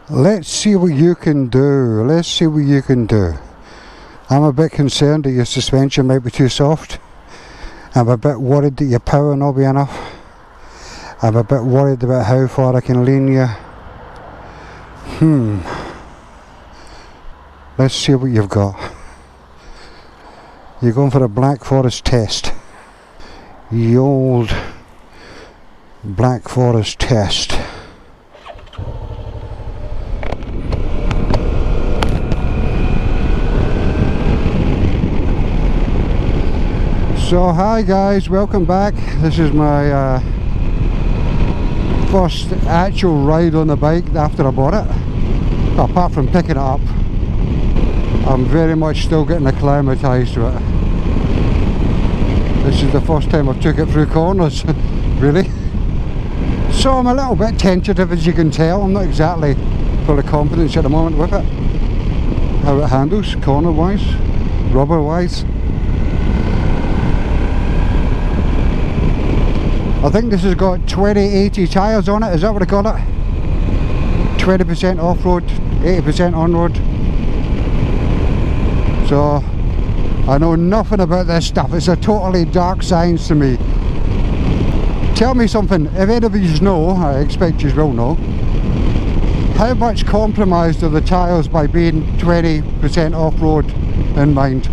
Let's see what you can do. Let's see what you can do. I'm a bit concerned that your suspension might be too soft. I'm a bit worried that your power will not be enough. I'm a bit worried about how far I can lean you. Let's see what you've got. You're going for a Black Forest test. The old Black Forest test. So hi guys, welcome back. This is my first actual ride on the bike after I bought it. Well, apart from picking it up, I'm very much still getting acclimatised to it. This is the first time I've took it through corners, really. So I'm a little bit tentative, as you can tell. I'm not exactly full of confidence at the moment with it. How it handles, corner wise, rubber wise. I think this has got 20/80 tyres on it, is that what I call it? 20% off-road, 80% on-road. So, I know nothing about this stuff, it's a totally dark science to me. Tell me something, if any of you know, I expect you will know, how much compromised are the tyres by being 20% off-road in mind?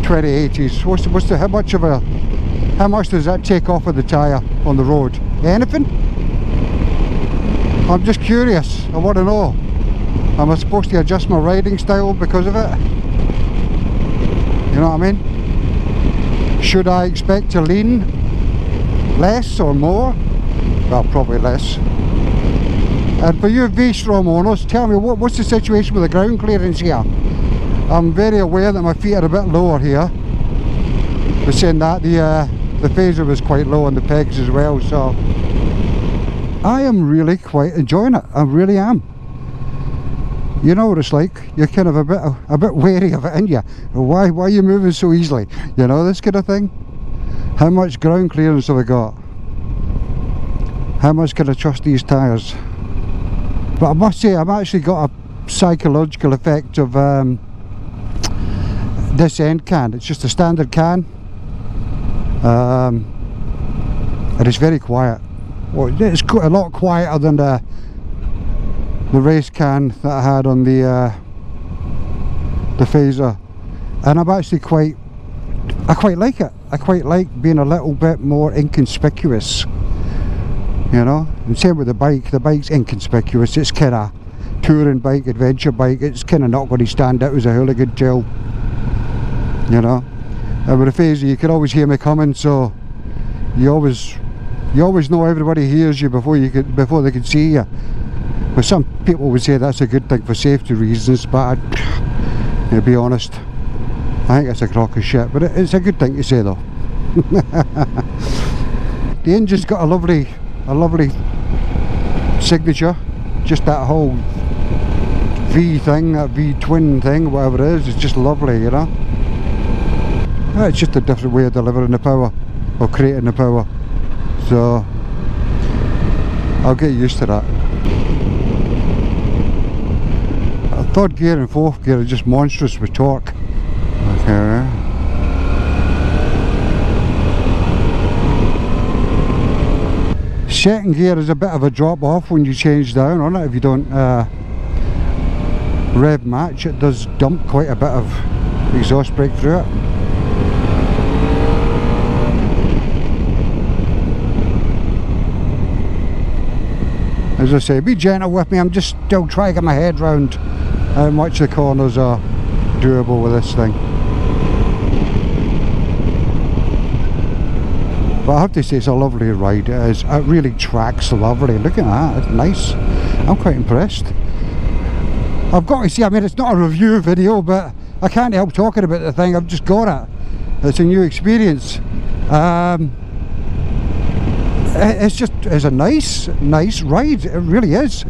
20/80s, how much does that take off of the tyre on the road? Anything? I'm just curious, I want to know. Am I supposed to adjust my riding style because of it? You know what I mean? Should I expect to lean less or more? Well, probably less. And for you V Strom owners, tell me what's the situation with the ground clearance here? I'm very aware that my feet are a bit lower here. But saying that, the phaser was quite low on the pegs as well, so I am really quite enjoying it. I really am. You know what it's like. You're kind of a bit wary of it, ain't you? Why are you moving so easily? You know, this kind of thing. How much ground clearance have I got? How much can I trust these tyres? But I must say, I've actually got a psychological effect of this end can. It's just a standard can. And it's very quiet. Well, it's a lot quieter than the race can that I had on the phaser, and I'm actually I quite like it. I quite like being a little bit more inconspicuous, you know. And same with the bike's inconspicuous. It's kind of touring bike, adventure bike. It's kind of not going to stand out as a hooligan tail, you know. And with a phaser you can always hear me coming, so you always know everybody hears you before they can see you. But some people would say that's a good thing for safety reasons, but to be honest, I think it's a crock of shit, but it's a good thing to say though. The engine's got a lovely signature. Just that whole V thing, that V twin thing, whatever it is, it's just lovely, you know. It's just a different way of delivering the power, or creating the power, so I'll get used to that. Third gear and fourth gear are just monstrous with torque. Okay. Second gear is a bit of a drop off when you change down on it. If you don't rev match, it does dump quite a bit of exhaust brake through it. As I say, be gentle with me, I'm just still trying to get my head round how much the corners are doable with this thing. But I have to say, it's a lovely ride. It really tracks lovely. Look at that, it's nice. I'm quite impressed. I've got to say, I mean, it's not a review video, but I can't help talking about the thing. I've just got it. It's a new experience. It's a nice ride. It really is.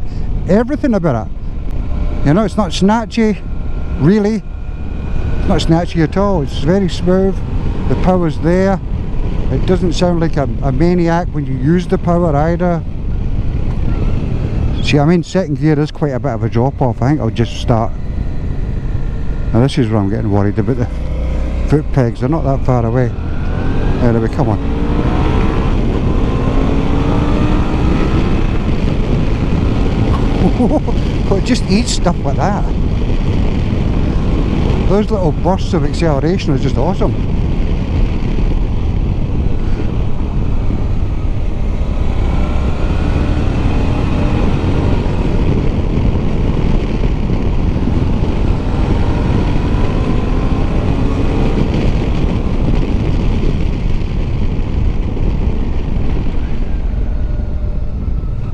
Everything about it. You know, it's not snatchy, really. It's not snatchy at all. It's very smooth. The power's there. It doesn't sound like a maniac when you use the power either. See, I mean, second gear is quite a bit of a drop off. I think I'll just start. Now this is where I'm getting worried about the foot pegs. They're not that far away. Anyway, come on. It just eats stuff like that. Those little bursts of acceleration are just awesome.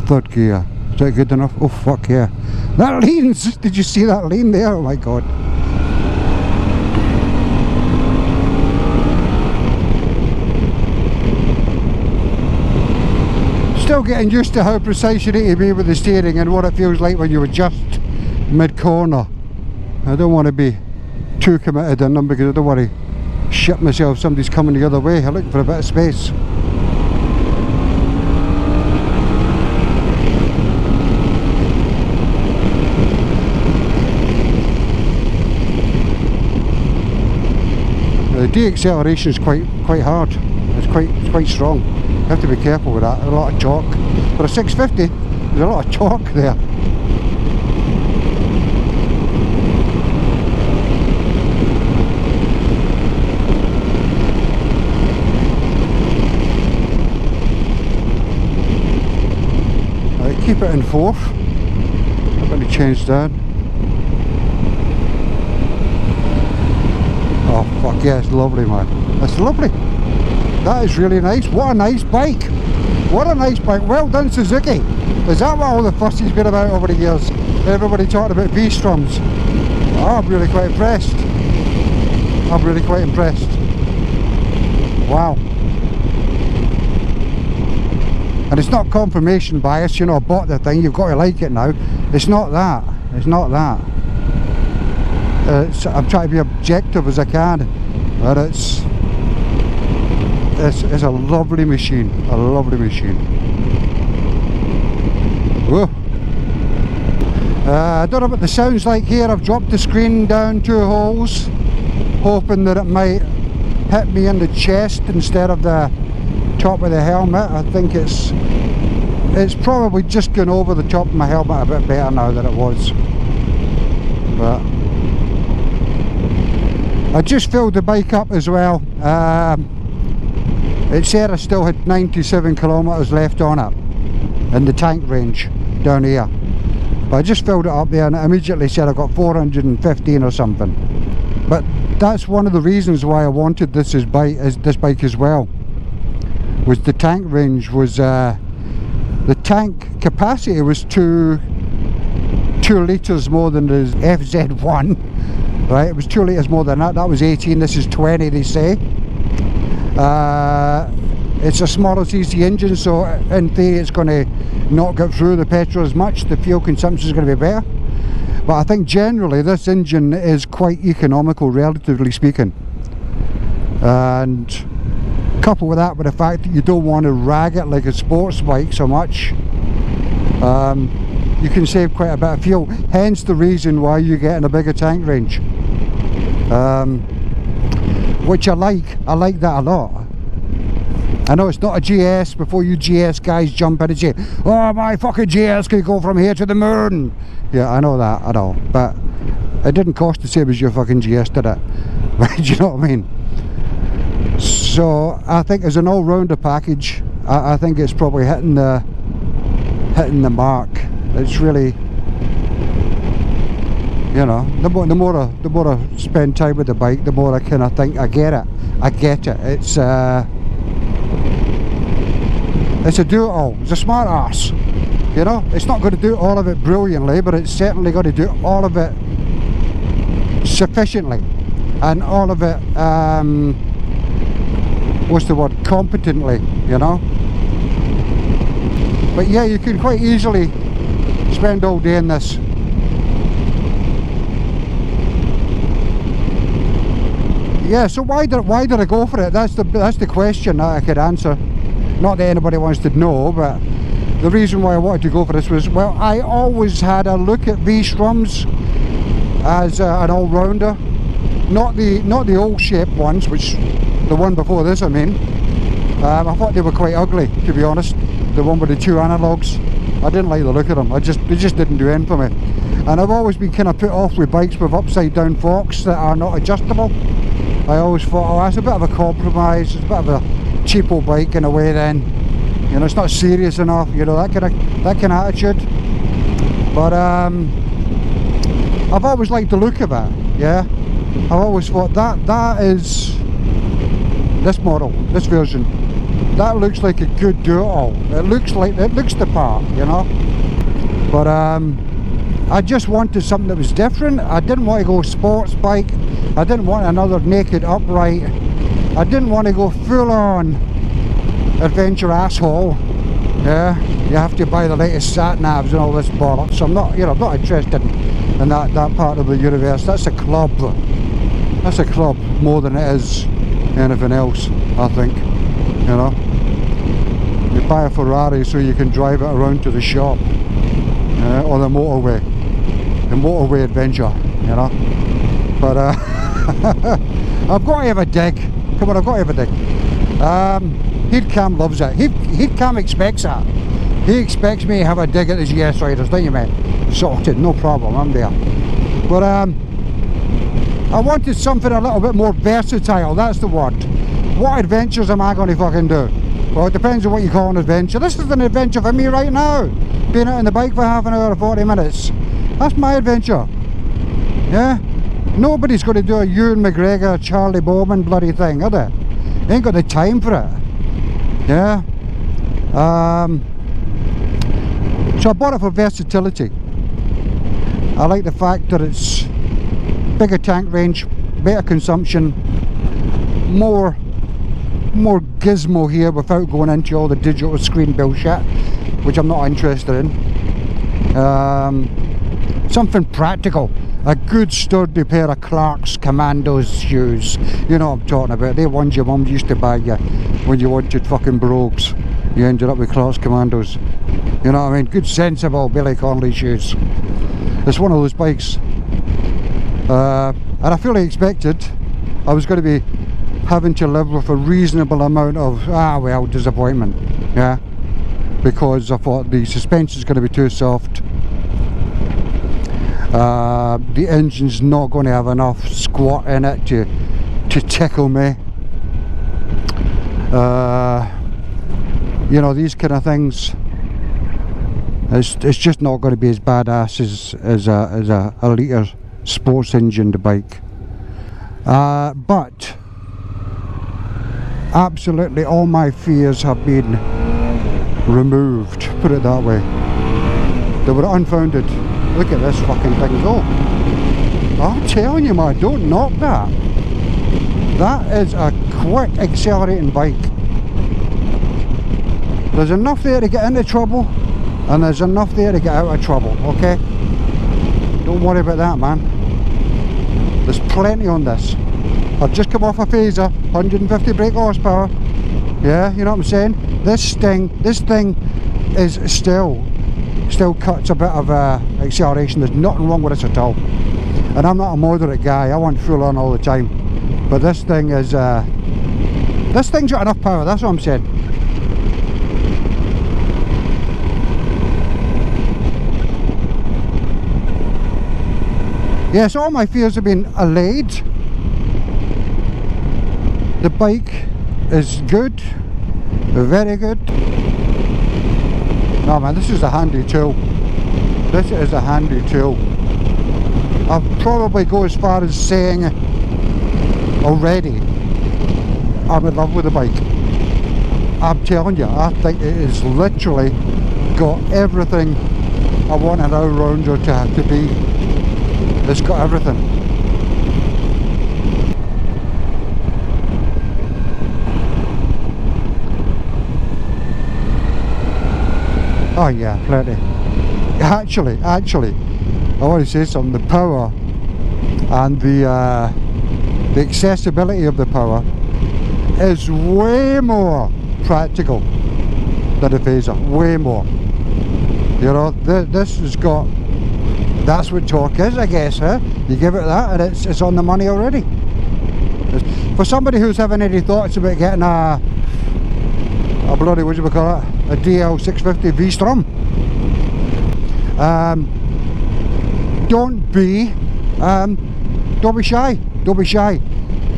Third gear. Is that good enough? Oh fuck yeah. That leans! Did you see that lean there? Oh my god. Still getting used to how precise you need to be with the steering and what it feels like when you adjust mid-corner. I don't want to be too committed in them because I don't want to shit myself. Somebody's coming the other way. I'm looking for a bit of space. The de-acceleration is quite hard. It's quite strong. You have to be careful with that. A lot of torque. For a 650, there's a lot of torque there. Right, keep it in fourth. I'm going to change that. Oh fuck yeah, it's lovely, man. That's lovely. That is really nice. What a nice bike. What a nice bike. Well done, Suzuki. Is that what all the fussy's been about over the years? Everybody talking about V Stroms. Oh, I'm really quite impressed. I'm really quite impressed. Wow. And it's not confirmation bias, you know, I bought the thing, you've got to like it now. It's not that. It's not that. I'm trying to be objective as I can, but it's a lovely machine, a lovely machine. Whoa. I don't know what the sound's like here. I've dropped the screen down 2 holes, hoping that it might hit me in the chest instead of the top of the helmet. I think it's probably just gone over the top of my helmet a bit better now than it was. But I just filled the bike up as well. It said I still had 97 kilometres left on it in the tank range down here, but I just filled it up there and it immediately said I got 415 or something. But that's one of the reasons why I wanted this bike as well, was the tank range was the tank capacity was 2 litres more than the FZ1. Right, it was 2 litres more than that. That was 18, this is 20, they say. It's a smaller CC engine, so in theory it's going to not get through the petrol as much. The fuel consumption is going to be better. But I think generally this engine is quite economical, relatively speaking. And couple with that with the fact that you don't want to rag it like a sports bike so much, you can save quite a bit of fuel. Hence the reason why you're getting a bigger tank range. Which I like that a lot. I know it's not a GS. Before you GS guys jump in and say, oh, my fucking GS can go from here to the moon. Yeah, I know that, I know, but it didn't cost the same as your fucking GS, did it? Right, do you know what I mean? So I think as an all-rounder package, I think it's probably hitting the mark. It's really, you know, the more I spend time with the bike, the more I kind of think I get it. It's a do-it-all. It's a smart arse. You know, it's not going to do all of it brilliantly, but it's certainly going to do all of it sufficiently, and all of it, what's the word, competently, you know. But yeah, you can quite easily spend all day in this. Yeah, so why did I go for it? That's the question that I could answer. Not that anybody wants to know, but the reason why I wanted to go for this was, well, I always had a look at V Stroms as an all-rounder, not the old shape ones, which the one before this I mean. I thought they were quite ugly, to be honest. The one with the two analogues, I didn't like the look of them. They just didn't do anything for me. And I've always been kind of put off with bikes with upside down forks that are not adjustable. I always thought, oh, that's a bit of a compromise, it's a bit of a cheapo bike in a way then. You know, it's not serious enough, you know, that kind of attitude. But I've always liked the look of it, yeah. I've always thought that is this model, this version. That looks like a good do-it-all. It looks the part, you know. But I just wanted something that was different. I didn't want to go sports bike. I didn't want another naked upright. I didn't want to go full-on adventure asshole. Yeah, you have to buy the latest sat navs and all this bollocks. So I'm not, you know, I'm not interested in that part of the universe. That's a club. That's a club more than it is anything else, I think. You know, you buy a Ferrari so you can drive it around to the shop, or the motorway adventure, you know. But I've got to have a dig. Come on, I've got to have a dig. Heat Cam loves it. Heat Cam expects that. He expects me to have a dig at his GS Riders, don't you, mate? Sorted, no problem, I'm there. But I wanted something a little bit more versatile, that's the word. What adventures am I going to fucking do? Well, it depends on what you call an adventure. This is an adventure for me right now. Being out on the bike for half an hour or 40 minutes. That's my adventure. Yeah? Nobody's going to do a Ewan McGregor, Charlie Bowman bloody thing, are they? They ain't got the time for it. Yeah? So I bought it for versatility. I like the fact that it's bigger tank range, better consumption, more gizmo here without going into all the digital screen bullshit, which I'm not interested in. Something practical, a good sturdy pair of Clark's Commandos shoes. You know what I'm talking about, they ones your mum used to buy you when you wanted fucking brogues. You ended up with Clark's Commandos. You know what I mean? Good sensible Billy Connolly shoes. It's one of those bikes. And I fully expected I was going to be having to live with a reasonable amount of disappointment, yeah, because I thought the suspension's going to be too soft, the engine's not going to have enough squat in it to tickle me, you know, these kind of things. It's just not going to be as badass as a litre sports engined bike, but absolutely all my fears have been removed, put it that way. They were unfounded. Look at this fucking thing go. I'm telling you, man, don't knock that. That is a quick accelerating bike. There's enough there to get into trouble, and there's enough there to get out of trouble, okay? Don't worry about that, man. There's plenty on this. I've just come off a phaser, 150 brake horsepower. Yeah, you know what I'm saying? This thing is still cuts a bit of acceleration. There's nothing wrong with this at all. And I'm not a moderate guy, I want full on all the time. But this thing is, this thing's got enough power, that's what I'm saying. Yes, all my fears have been allayed. The bike is good, very good. No man, this is a handy tool. This is a handy tool. I'll probably go as far as saying already I'm in love with the bike. I'm telling you, I think it is literally got everything I want an all-rounder to be. It's got everything. Oh yeah, plenty. Actually, I want to say something. The power and the accessibility of the power is way more practical than a phaser. Way more. You know, this has got, that's what torque is, I guess, huh? You give it that and it's on the money already. For somebody who's having any thoughts about getting a bloody, what do we call it, a DL650 V Strom, don't be shy. Don't be shy.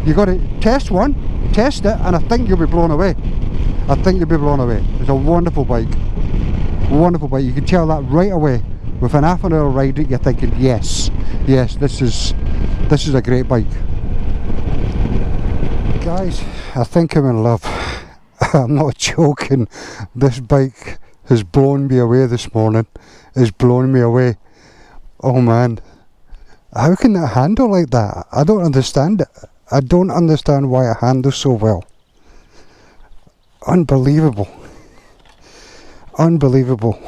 You got to test one, test it, and I think you'll be blown away. I think you'll be blown away. It's a wonderful bike. Wonderful bike. You can tell that right away. Within half an hour ride it, you're thinking, yes, this is a great bike. Guys, I think I'm in love. I'm not joking. This bike has blown me away this morning. It's blown me away. Oh man, how can it handle like that? I don't understand it. I don't understand why it handles so well. Unbelievable. Unbelievable.